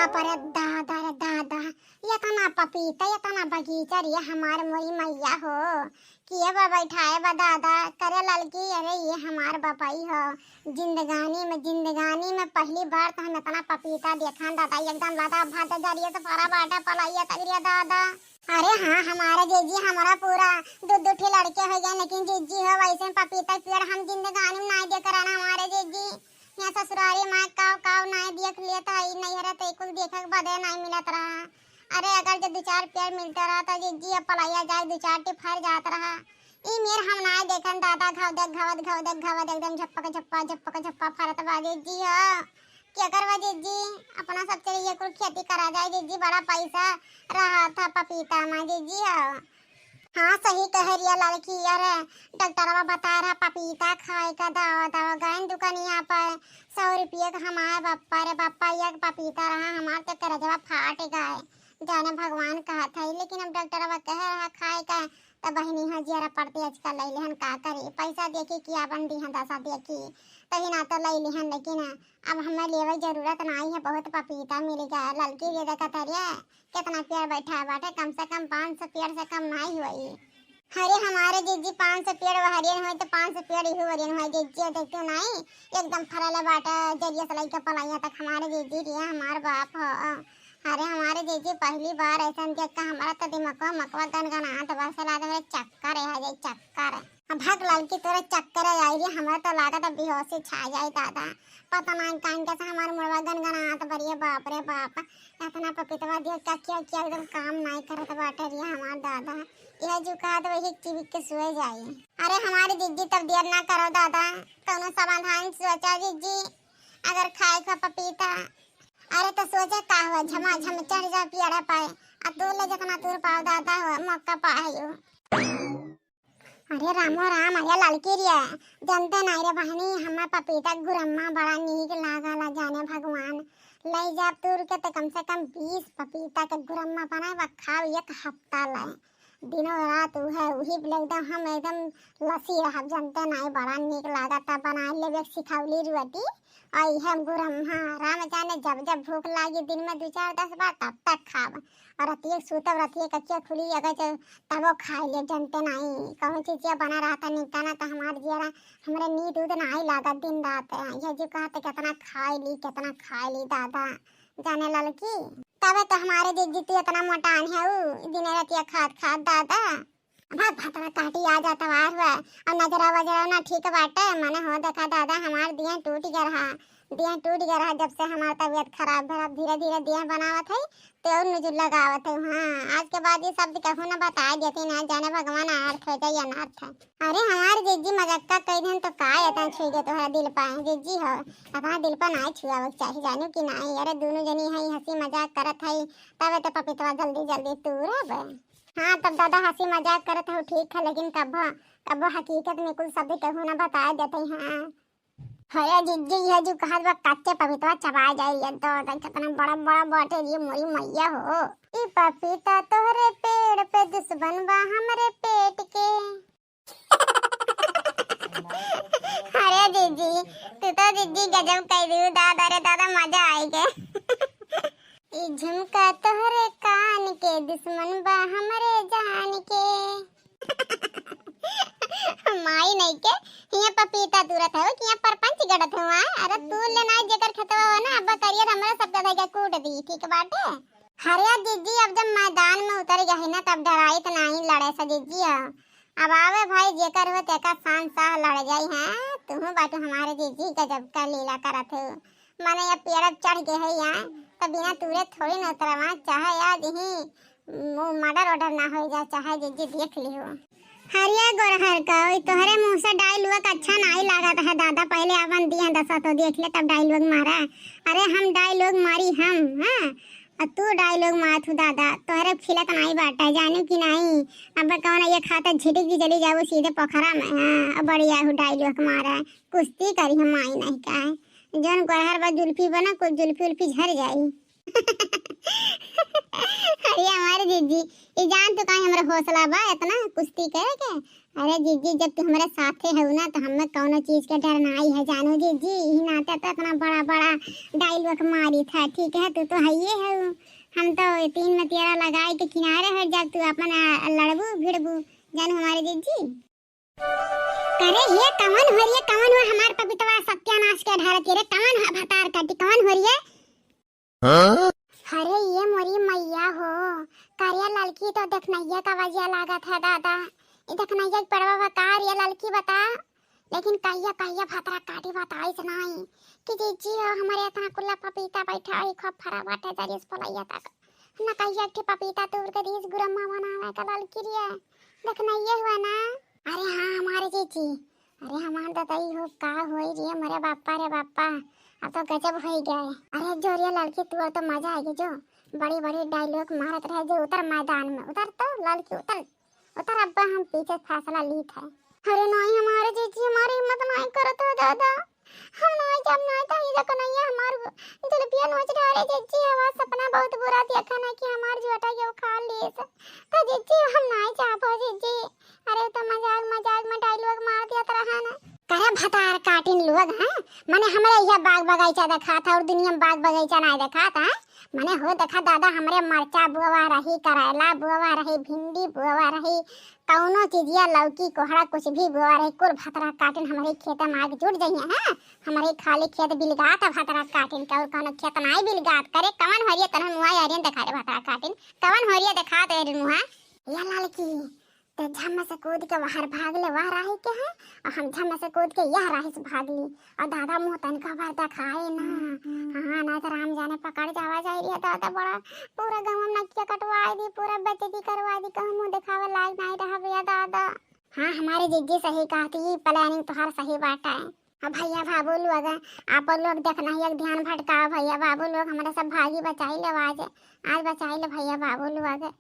बाप रे दादा रे दादा, ये तना पपीता ये तना बगीचा रे हमार मोरी मैया हो किए बा बैठाए बा दादा करे ललकी। अरे ये हमार बापाई हो। जिंदगानी में पहली बार तो हम इतना पपीता देखा दादा, एकदम लादा भात जरिए से फरा बाटा पलाइया तगरिया दादा। अरे हाँ हमारे जीजी हमारा पूरा दो ठे लड़के हो गए, लेकिन जीजी हो वैसे पपीता पेड़ हम जिंदगानी में नहीं देख रहा हमारे जीजी। यहाँ ससुरारी माँ काव काव नहीं देख लिया था, नहीं हरा तो कुछ देखा बदे नहीं मिलत रहा। अरे अगर जो 2-4 पेड़ मिलता रहा तो जीजी अब पलाइया जाए 2-4 टी फर जात रहा। ई मेर हम नहीं देखन दादा, घाव देख एकदम झप्पा फरत बा जीजी हो। क्या करवा जीजी, अपना सब चलिए कुल खेती करा जाए जीजी, बड़ा पैसा रहा था पपीता में जीजी हो। हाँ सही कह रही है लड़की। अरे डॉक्टर बता रहा पपीता खाए का दवा गए दुकानिया पर 100 रुपये का। हमारे बापा रे बापा एक पपीता रहा हमारे तो करजवा फाट गए, जाने भगवान कहा था। लेकिन अब डॉक्टर कह रहा खाए का तो बहनी हाँ जियारा पड़ती आजकल ले लिहन का करे, पैसा देखी किया बन दी हन दशा देखी तभी ना तो ले लिहन। लेकिन अब हमें लेवे जरूरत नहीं है, बहुत पपीता मिल गया। लड़की ये देखा था कितना पेड़ बैठा बाटे, कम से कम 500 पेड़ से कम नहीं हुई। अरे हमारे जीजी 500 पेड़ हरियन हुए तो 500 पेड़ ही हरियन हुए जीजी, देखते नहीं एकदम फरल बाटा जरिए से लेके पलाइया तक हमारे जीजी रिया हमारे बाप हो। अरे हमारे जीजी पहली बार ऐसा देख का हमारा तो दिमाग मकवा गनगनात बस लाद मेरे चक्कर है जाए चक्कर। भग लड़की तोरे चक्कर आई रही, हमारा तो लागत अब बेहोशी छा जाए दादा। पता नहीं कान कैसे हमारे मुड़वा गनगनात बरिए बाप रे बाप। इतना पपीतवा देख का क्या क्या एकदम काम नहीं करत बाटे रिया हमार दादा। यह जो कहा तो वही चिबिक के सोए जाए। अरे हमारी जीजी तब देर ना करो दादा, कौनो समाधान सोचा जीजी अगर खाए का पपीता। अरे तो सोचे का हुआ झमाझम चढ़ जा पियरा पाए आ तू ले जितना दूर पाओ दादा हो मौका पाए। अरे रामो राम, अरे लड़की रिया जानते नहीं रे बहनी हमें पपीता गुरम्मा बड़ा नीक लागला, जाने भगवान ले जा तूर के तो कम से कम 20 पपीता के गुरम्मा बनाए खाओ 1 हफ्ता लाए दिनों रात वही एकदम हम एकदम लसी रह जानते नहीं बड़ा नीक लागता। बना ले सिखौली रोटी और हम गुरम्मा राम जाने जब भूख लागी दिन में 2-4-10 बार तब तक खाब और रतिये सुतब रतिये कच्चे खुली अगर तबो खाए ले जानते नहीं कहूँ चीज बना रहा था निकाना तो हमारे जरा हमारे नींद उद नहीं लागा दिन रात। यह जो कहा तो कितना खाए ली दादा जाने लड़की। तबे तो हमारे जीजी इतना मोटान है दिन रात खाद दादा। भाग भातरा काटी आ जाता वार हुआ और नजरा वजरा ना ठीक बाटे मने हो देखा दादा हमार दिया टूट गया रहा जब से हमारा तबीयत खराब भरा धीरे धीरे दिया बनावत है तो नजुल लगावत है। हाँ आज के बाद ये शब्द कहूँ ना बता देती ना जाने भगवान अर्थ हो जाए अनर्थ है। अरे हमारे जीजी मजाक कह दिन तो का इतना छुई गए तुम्हारा दिल पाए जीजी हो अपना दिल पर नहीं छुआ चाहिए जानू कि नहीं। अरे दोनों जनी है हंसी मजाक करत है तबे तो पपीतवा जल्दी तूरब। हाँ तब दादा हंसी मजाक करत हो ठीक है, लेकिन कब हकीकत में कुछ शब्द कहूँ ना बता देते हैं। हरे जीजी यह जो कहा कच्चे पपीता चबा जाए तो कितना बड़ा बाटे ये मोरी मैया हो। ई पपीता तोहरे पेड़ पे दुश्मन बा हमरे पेट के। अरे जीजी तू तो जीजी गजब कह दी दादा रे दादा मजा आएगा। ई झुमका तोहरे कान के दुश्मन बा हमरे जान के। माई नहीं के ये पपीता तुरत है कि परपंच गड़त हुआ। अरे तू ले ना जेकर खतवा हो ना अब करियर हमरा सब का कूट दी ठीक बाटे। हरिया जीजी अब जब मैदान में उतर गई ना तब डराई तो नहीं लड़े सा जीजी। अब आवे भाई जेकर हो तेका शान साह लड़ जाई है। तुम बाटो हमारे जीजी गजब का लीला करत हो माने ये पेड़ चढ़ गए है यहाँ तो बिना तुरे थोड़ी न उतरवा चाहे आज ही मर्डर ना हो जाए चाहे जीजी देख लियो। हरिया गोरहर का तोहरे मुंह से डायलॉग अच्छा नहीं लगा है दादा, पहले अपन दिया दशा तो देख ले तब डायलॉग मारा। अरे हम डायलॉग मारी हम हाँ तू डायलॉग मार तू दादा तोहरे खिलत नहीं बाटा जानू कि नहीं। अब कौन ये खाता झिटक भी चली जाओ सीधे पोखरा में। हाँ बढ़िया हूँ डायलॉग मारा कुश्ती करी हम आई नहीं का है जौन गोरहर बा जुल्फी बना कुछ जुल्फी उल्फी झर जाई। अरे हमारे जीजी ये जान तो कहीं हमरा हौसला बा इतना कुश्ती करे के। अरे जीजी जब तू हमारे साथे है ना तो हमें कौनो चीज के डर नहीं है जानो जीजी। ही नाते तो इतना बड़ा बड़ा डायलॉग मारी था ठीक है तू तो है ये है। हम तो तीन में तेरा लगाए के किनारे हट जा तू अपन लड़बू भिड़बू जानो हमारे जीजी। करे ये कवन हो रे कवन हो हमार पपितवा सत्यानाश के ढार के रे कवन भतार काटी कवन हो रे। हां अरे ये मोरी मैया हो कारिया लड़की तो देखनैया का वजह लागत है दादा। ये देखनैया पड़वा बकार ये लड़की बता लेकिन कहिया कहिया भतरा काटी बताइस नहीं कि जीजी हो हमारे इतना कुल्ला पपीता बैठा है खूब फरा बाटे जरिस पलैया तक ना कहिया के पपीता तोड़ के दिस गुरम्मा बनावे का लड़की रे देखनैया हुआ ना। अरे हाँ हमारे जीजी अरे हमार दादाई हो का होई रे मेरे बापा रे बापा अब तो गजब हो गया। अरे जो रे लड़की तू तो मजा आएगी जो बड़ी बड़ी डायलॉग मारत रहे जो उतर मैदान में उतर तो लड़की उतर उतर अब्बा हम पीछे फैसला ली था। अरे नहीं हमारे जीजी हमारी हिम्मत नहीं करत हो दादा हम नहीं जब नहीं था ये देखो नहीं हमार जुल्फिया नोच डाले जीजी आवाज सपना बहुत बुरा देखा ना कि हमार जोटा ये खा लिए तो जीजी हम नहीं चाहबो जीजी। अरे तो मजाक मजाक में डायलॉग मार दिया तरह ना करे भतार काटिन लोग हैं माने हमारे यह बाग बगीचा देखा था और दुनिया में बाग बगीचा नहीं देखा था माने हो देखा दादा हमारे मरचा बुआ रही करेला बुआ रही भिंडी बुआ रही कौनो चीजिया लौकी कोहड़ा कुछ भी बुआ रही कुल भतरा काटिन हमारे खेत में आग जुट जाइए हैं हमारे खाली खेत बिलगात भतरा काटिन का और कौनो खेत नहीं बिलगात करे कवन हरिया तन मुआ यारियन देखा रे भतरा काटिन कवन हरिया देखा दे रे मुआ या लड़की तो झम्मा से कूद के बाहर भाग ले वह राही के है और हम झम्मा से कूद के यह राही से भाग ली और दादा मुंह तन का बार दिखाए ना। हाँ ना तो राम जाने पकड़ जावा जाए रे दादा बड़ा पूरा गांव में नकिया कटवाई दी पूरा बेइज्जती करवा दी कहूं मुंह दिखावे लायक नहीं रहा भैया दादा। हाँ हमारे जीजी सही कहती प्लानिंग तो हर सही बात है। अब भैया बाबू लोग आप लोग देखना ही ध्यान भटकाओ भैया बाबू लोग हमारा सब भागी बचाई ले आज बचाई ले भैया बाबू लोग।